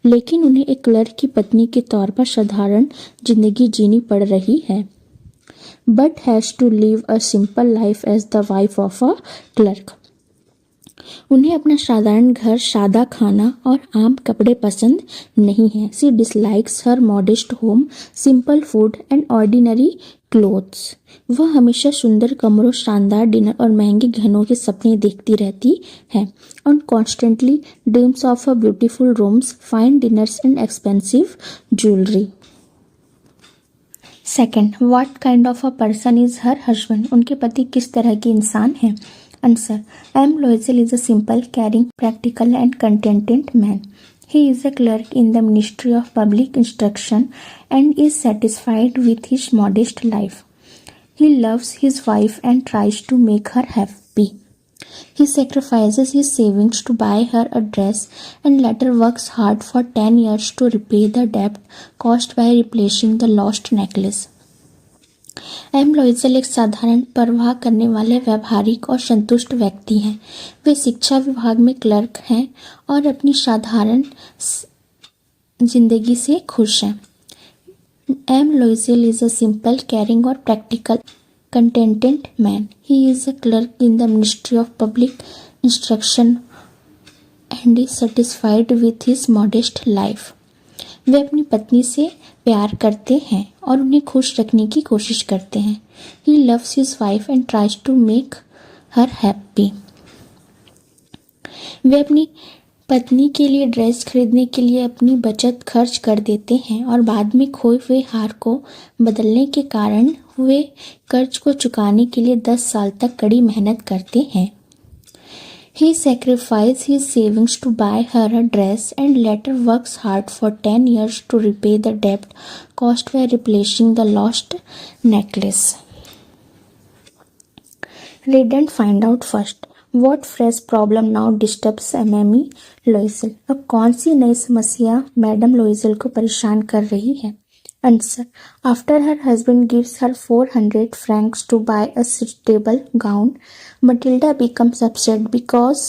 लेकिन उन्हें एक क्लर्क की पत्नी के तौर पर साधारण जिंदगी जीनी पड़ रही है, but has to live a simple life as the wife of a clerk. उन्हें अपना साधारण घर, सादा खाना और आम कपड़े पसंद नहीं है। She dislikes her modest home, simple food and ordinary clothes. वह हमेशा सुंदर कमरों, शानदार डिनर और महंगे गहनों के सपने देखती रहती है और constantly dreams of a beautiful rooms, fine dinners and expensive jewellery. Second, what kind of a person is her husband. उनके पति किस तरह के इंसान हैं? Answer. M. Loisel is a simple, caring, practical and contented man. He is a clerk in the Ministry of Public Instruction and is satisfied with his modest life. He loves his wife and tries to make her happy. He sacrifices his savings to buy her a dress and later works hard for 10 years to repay the debt caused by replacing the lost necklace. M Loisel एक साधारण, परवाह करने वाले, व्यावहारिक और संतुष्ट व्यक्ति हैं। वे शिक्षा विभाग में क्लर्क हैं और अपनी साधारण जिंदगी से खुश हैं। M Loisel is a simple, caring और practical contented man. He is a clerk in the ministry of public instruction and is satisfied with his modest life. वे अपनी पत्नी से प्यार करते हैं और उन्हें खुश रखने की कोशिश करते हैं। He loves his wife and tries to make her happy. वे अपनी पत्नी के लिए ड्रेस खरीदने के लिए अपनी बचत खर्च कर देते हैं और बाद में खोए हुए हार को बदलने के कारण हुए कर्ज को चुकाने के लिए 10 साल तक कड़ी मेहनत करते हैं। He sacrifices his savings to buy her a dress and later works hard for 10 years to repay the debt caused by replacing the lost necklace. Read and find out first. What fresh problem now disturbs Mamie Loisel? अब कौन सी नई समस्या मैडम लोइसेल को परेशान कर रही है? Answer. After her husband gives her 400 francs to buy a suitable gown, Matilda becomes upset because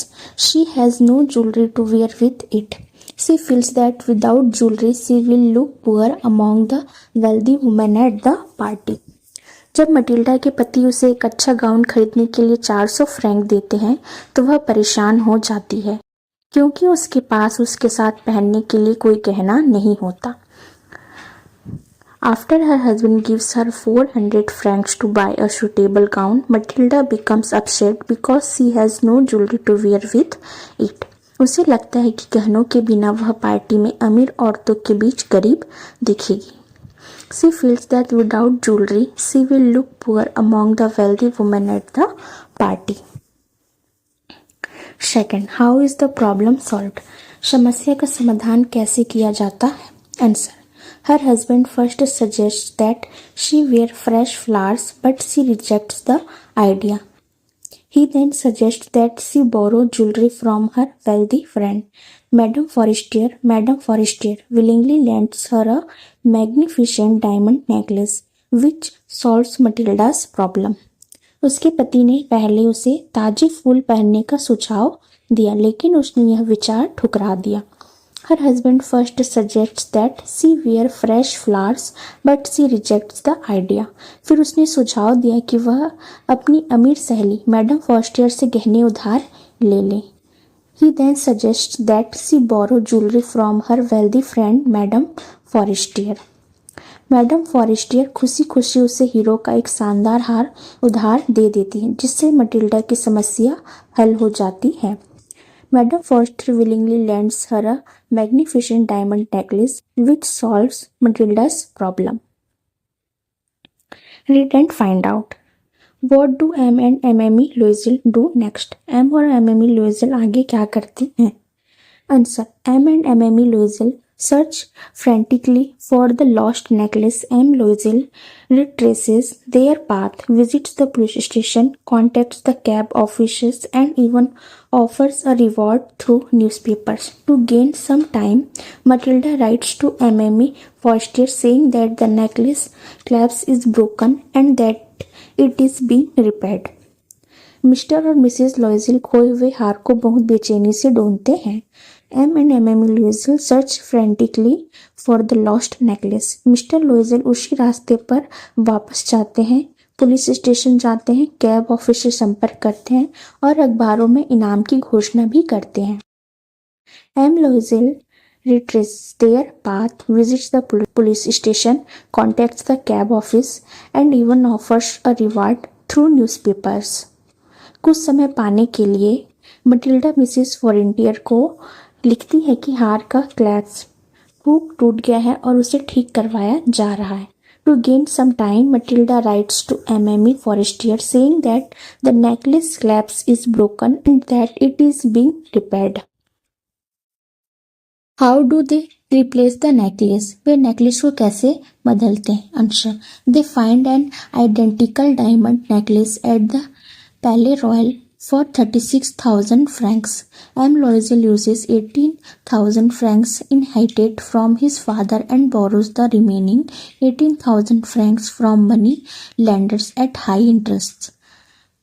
she has no jewelry to wear with it. She feels that without jewelry she will look poor among the wealthy women at the party. जब मटिल्डा के पति उसे एक अच्छा गाउन खरीदने के लिए 400 फ्रैंक देते हैं तो वह परेशान हो जाती है क्योंकि उसके पास उसके साथ पहनने के लिए कोई गहना नहीं होता। After her husband gives her 400 francs to buy a suitable gown, Matilda becomes upset because she has no jewelry to wear with it. उसे लगता है कि गहनों के बिना वह पार्टी में अमीर औरतों के बीच गरीब दिखेगी। She feels that without jewelry, she will look poor among the wealthy women at the party. Second, how is the problem solved? समस्या का समाधान कैसे किया जाता है? Answer. Her husband first suggests that she wear fresh flowers, but she rejects the idea. He then suggests that she borrow jewelry from her wealthy friend, Madame Forestier. Madame Forestier willingly lends her a magnificent diamond necklace, which solves Matilda's problem. उसके पति ने पहले उसे ताजे फूल पहनने का सुझाव दिया, लेकिन उसने यह विचार ठुकरा दिया। Her husband first suggests that she wear fresh flowers, but she rejects the idea. फिर उसने सुझाव दिया कि वह अपनी अमीर सहेली मैडम फॉस्टियर से गहने उधार ले ले। He then suggests that she borrow jewelry from her wealthy friend Madame Forestier. Madam Forestier खुशी खुशी उसे हीरो का एक शानदार हार उधार दे देती है, जिससे मटिल्डा की समस्या हल हो जाती है। Madame Forestier willingly lends her a magnificent diamond necklace, which solves Matilda's problem. Read and find out. What do M and Mme Loisel do next? M और एमी लुइजिल आगे क्या करते हैं? Answer, M and Mme Loisel search frantically for the lost necklace. M. Loisel retraces their path, visits the police station, contacts the cab officials, and even offers a reward through newspapers. To gain some time, Matilda writes to Mamie Foster saying that the necklace clasp is broken and that it is being repaired. Mr और मिसेस लॉयजिल खोए हुए हार को बहुत बेचैनी से ढूंढते हैं. M and Mme Loisel search frantically for the lost necklace. Mr Loisel उसी रास्ते पर वापस जाते हैं, पुलिस स्टेशन जाते हैं, कैब ऑफिस से संपर्क करते हैं और अखबारों में इनाम की घोषणा भी करते हैं. M Loisel retraces their path, visits the police station, contacts the cab office, and even offers a reward through newspapers. कुछ समय पाने के लिए मटिल्डा मिसेस फॉरेंटियर को लिखती है कि हार का क्लैस्प हुक टूट गया है और उसे ठीक करवाया जा रहा है. To gain some time, Matilda writes to Amy Forestier saying that the necklace clasp is broken and that it is being repaired. How do they replace the necklace? वे नेकलेस को कैसे बदलते हैं? Answer, they find an identical diamond necklace at the Palais Royal for 36,000 francs. M. Loisel uses 18,000 francs inherited from his father and borrows the remaining 18,000 francs from money lenders at high interest.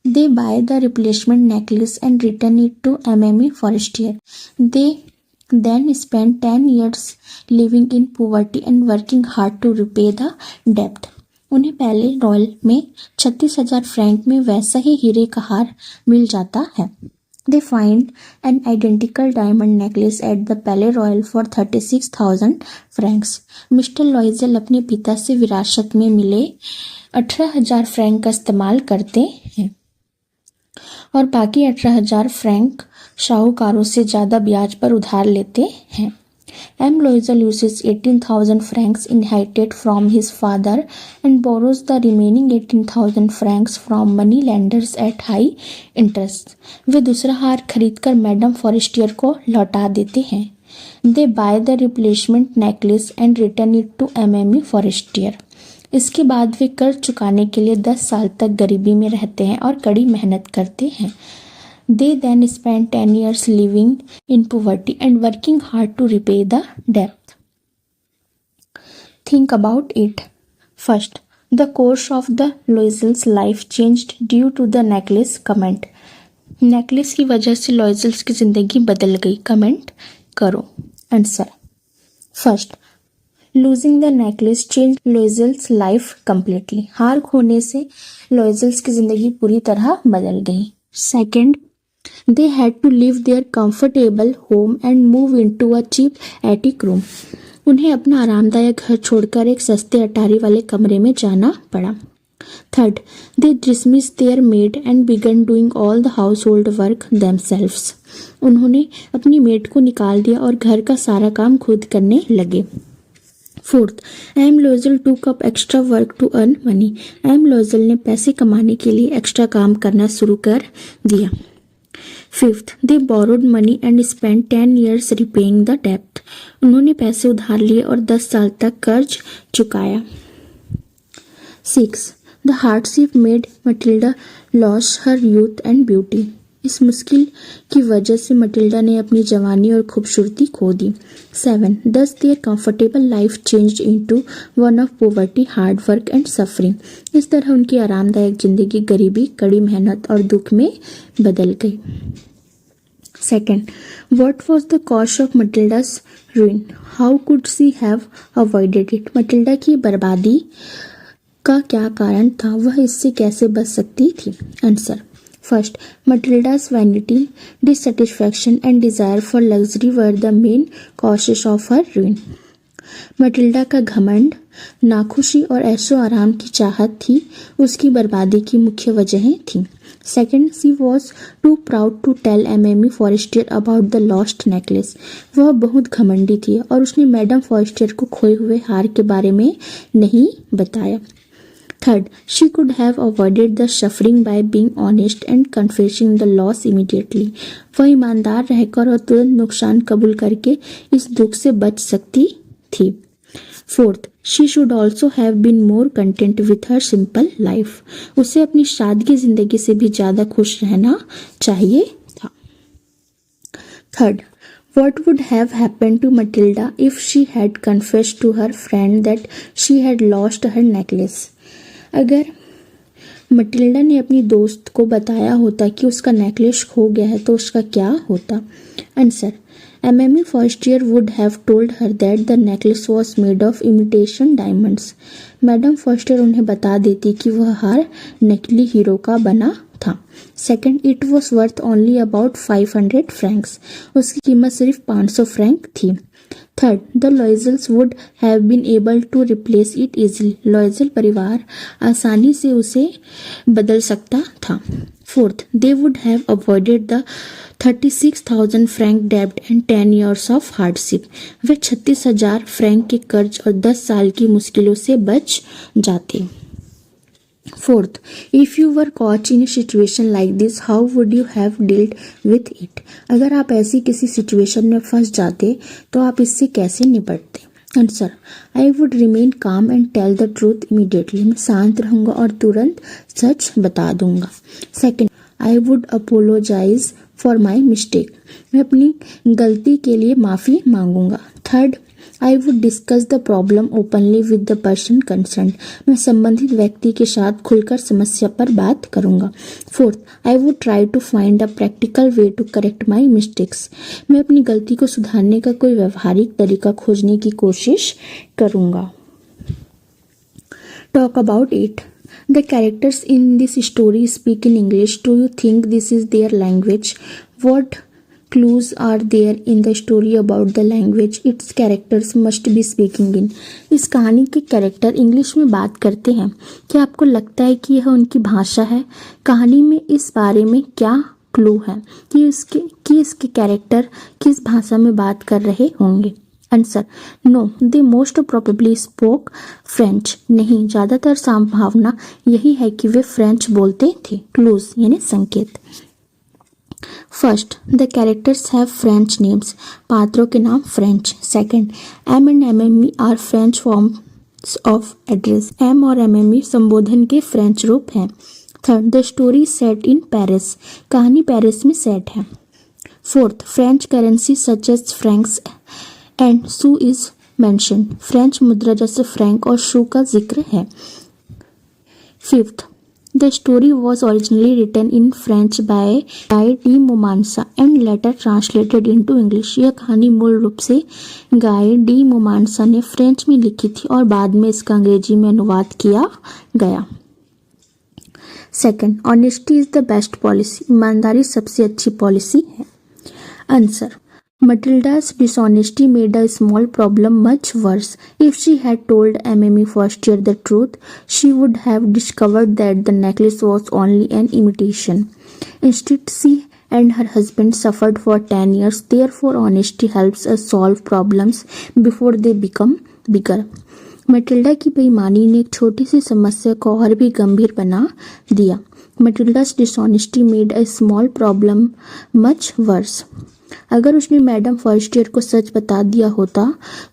They buy the replacement necklace and return it to Mamie Forestier. They then spend 10 years living in poverty and working hard to repay the debt. उन्हें पैले रॉयल में 36,000 फ्रैंक में वैसा ही हीरे का हार मिल जाता है. They find an identical diamond necklace at the Palais Royal for 36,000 francs. Mister Loisel अपने पिता से विरासत में मिले 18,000 फ्रैंक का इस्तेमाल करते हैं और बाकी 18,000 फ्रैंक शाहूकारों से ज़्यादा ब्याज पर उधार लेते हैं. M. Loisel uses 18,000 francs inherited from his father and borrows the remaining 18,000 francs from money lenders at high interest. वे दूसरा हार खरीदकर मैडम फॉरेस्टियर को लौटा देते हैं. They buy the replacement necklace and return it to Mamie Forestier. इसके बाद वे कर्ज चुकाने के लिए 10 साल तक गरीबी में रहते हैं और कड़ी मेहनत करते हैं. They then spend 10 years living in poverty and working hard to repay the debt. Think about it. First, the course of the Loisel's life changed due to the necklace. Comment. Necklace की वजह से लॉयजेल्स की जिंदगी बदल गई. कमेंट करो. Answer, first, losing the necklace change Loisel's life completely. हार खोने से लॉयजेल्स की जिंदगी पूरी तरह बदल गई. Second, they had to leave their comfortable home and move into a cheap attic room. उन्हें अपना आरामदायक घर छोड़कर एक सस्ते अटारी वाले कमरे में जाना पड़ा. Third, they dismissed their maid and began doing all the household work themselves. उन्होंने अपनी मेड को निकाल दिया और घर का सारा काम खुद करने लगे. Fourth, M Loisel took up extra work to earn money. M Loisel ने पैसे कमाने के लिए एक्स्ट्रा काम करना शुरू कर दिया. Fifth, they borrowed money and spend 10 years repaying the डेप्ट. उन्होंने पैसे उधार लिए और 10 साल तक कर्ज चुकाया. Six, the hardship made Matilda loss her youth and beauty. इस मुश्किल की वजह से मटिल्डा ने अपनी जवानी और खूबसूरती खो दी. Seven, thus their comfortable life changed into one of poverty, hard work and suffering. इस तरह उनकी आरामदायक जिंदगी गरीबी, कड़ी मेहनत और दुख में बदल गई. Second, what was the cause of Matilda's ruin? How could she have avoided it? Matilda की बर्बादी का क्या कारण था? वह इससे कैसे बच सकती थी? Answer, first, Matilda's vanity, dissatisfaction and desire for luxury were the main causes of her ruin. Matilda का घमंड, नाखुशी और ऐशो आराम की चाहत थी उसकी बर्बादी की मुख्य वजहें थीं. Second, she was too proud to tell Mamie Forestier about the lost necklace. वह बहुत घमंडी थी और उसने मैडम फॉरेस्टियर को खोए हुए हार के बारे में नहीं बताया. Third, she could have avoided the suffering by being honest and confessing the loss immediately. वह ईमानदार रहकर और तुरंत नुकसान कबूल करके इस दुख से बच सकती थी. Fourth, she should also have been more content with her simple life. उसे अपनी सादगी जिंदगी से भी ज्यादा खुश रहना चाहिए था. Third, what would have happened to Matilda if she had confessed to her friend that she had lost her necklace? अगर मटिल्डा ने अपनी दोस्त को बताया होता कि उसका नेकलेस खो गया है तो उसका क्या होता? Answer, MME Forestier would have told her that the necklace was made of imitation diamonds. Madam Forestier उन्हें बता देती कि वह हार नकली हीरो का बना था. Second, it was worth only about 500 francs. उसकी कीमत सिर्फ 500 फ्रैंक थी. Third, the Loisels would have been able to replace it easily. Loisel परिवार आसानी से उसे बदल सकता था. Fourth, they would have avoided the 36,000 franc डेब्ट एंड 10 years ऑफ हार्डशिप. वे 36,000 फ्रैंक के कर्ज और 10 साल की मुश्किलों से बच जाते. Fourth, if you were caught in a situation like this, how would you have dealt with it? अगर आप ऐसी किसी सिचुएशन में फंस जाते तो आप इससे कैसे निपटते? Answer, I would remain calm and tell the truth immediately. मैं शांत रहूंगा और तुरंत सच बता दूंगा. Second, I would apologise for my mistake. मैं अपनी गलती के लिए माफ़ी मांगूंगा. Third, I would discuss the problem openly with the person concern. मैं संबंधित व्यक्ति के साथ खुलकर समस्या पर बात करूंगा. Fourth, I would try to find a practical way to correct my mistakes. मैं अपनी गलती को सुधारने का कोई व्यवहारिक तरीका खोजने की कोशिश करूंगा. Talk about it. The characters in this story speak in English. Do you think this is their language? What clues are there in the story about the language its characters must be speaking in? इस कहानी के कैरेक्टर इंग्लिश में बात करते हैं. क्या आपको लगता है कि यह उनकी भाषा है? कहानी में इस बारे में क्या क्लू है कि इसके कैरेक्टर किस भाषा में बात कर रहे होंगे? Answer, no, they most probably spoke French. नहीं, ज़्यादातर संभावना यही है कि वे फ्रेंच बोलते थे. क्लूज यानी संकेत. First, the characters have French names. पात्रों के नाम French. Second, M and MME are French forms of address. M और एमएमई संबोधन के फ्रेंच रूप हैं. Third, the story set in Paris. कहानी पेरिस में सेट है. Fourth, French currency such as francs and sou is mention. French मुद्रा जैसे फ्रैंक और शू का जिक्र है. Fifth, the story was originally written in French bye D मोमांसा and later translated into English. यह कहानी मूल रूप से गाय डी मोमांसा ने फ्रेंच में लिखी थी और बाद में इसका अंग्रेजी में अनुवाद किया गया. Second, honesty is the best policy. ईमानदारी सबसे अच्छी पॉलिसी है. Answer, Matilda's dishonesty made a small problem much worse. If she had told MME Foster the truth, she would have discovered that the necklace was only an imitation. Instead, she and her husband suffered for 10 years. Therefore, honesty helps us solve problems before they become bigger. Matilda की बेईमानी ने एक छोटी सी समस्या को और भी गंभीर बना दिया. Matilda's dishonesty made a small problem much worse. अगर उसने मैडम फॉस्टियर को सच बता दिया होता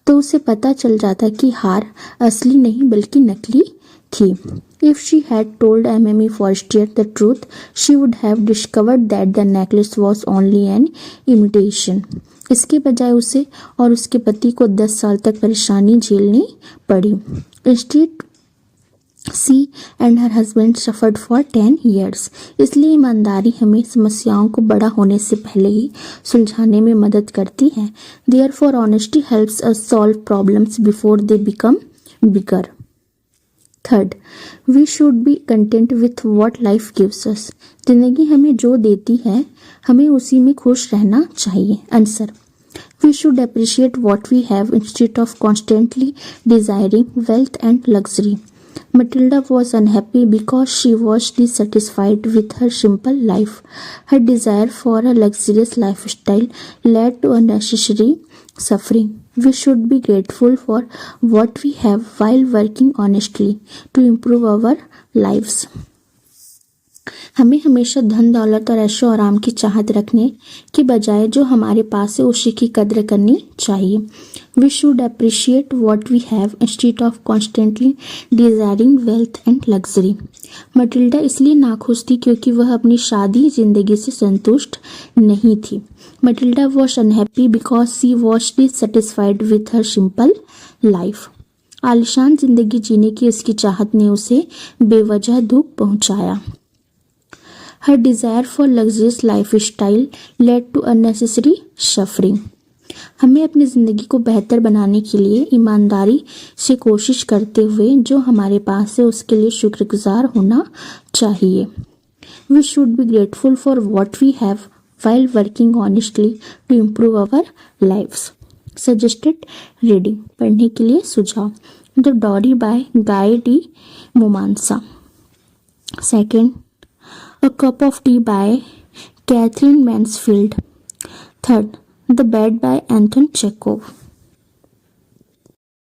तो उसे पता चल जाता कि हार असली नहीं बल्कि नकली थी. If she had told MME Foster the truth, she would have discovered that the necklace was only an imitation. इसके बजाय उसे और उसके पति को 10 साल तक परेशानी झेलनी पड़ी. Instead, she and her husband suffered for 10 years. इसलिए ईमानदारी हमें समस्याओं को बड़ा होने से पहले ही सुलझाने में मदद करती है. Therefore, honesty helps us solve problems before they become bigger. Third, we should be content with what life gives us. जिंदगी हमें जो देती है हमें उसी में खुश रहना चाहिए. Answer, we should appreciate what we have instead of constantly desiring wealth and luxury. Matilda was unhappy because she was dissatisfied with her simple life. Her desire for a luxurious lifestyle led to unnecessary suffering. We should be grateful for what we have while working honestly to improve our lives. हमें हमेशा धन दौलत और ऐशो आराम की चाहत रखने की बजाय जो हमारे पास है उसी की कद्र करनी चाहिए. We should appreciate what we have instead of constantly desiring wealth and luxury. Matilda इसलिए नाखुश थी क्योंकि वह अपनी शादी जिंदगी से संतुष्ट नहीं थी. Matilda was unhappy because she was dissatisfied with her simple life. आलिशान जिंदगी जीने की उसकी चाहत ने उसे बेवजह दुख पहुंचाया. Her desire for luxurious lifestyle led to unnecessary suffering. हमें अपनी ज़िंदगी को बेहतर बनाने के लिए ईमानदारी से कोशिश करते हुए जो हमारे पास है उसके लिए शुक्रगुजार होना चाहिए. We should be grateful for what we have while working honestly to improve our lives. Suggested reading. पढ़ने के लिए सुझाव. The Dowry by Guy de Momansa. Second, A Cup of Tea by Catherine Mansfield. Third, The Bed by Anton Chekhov.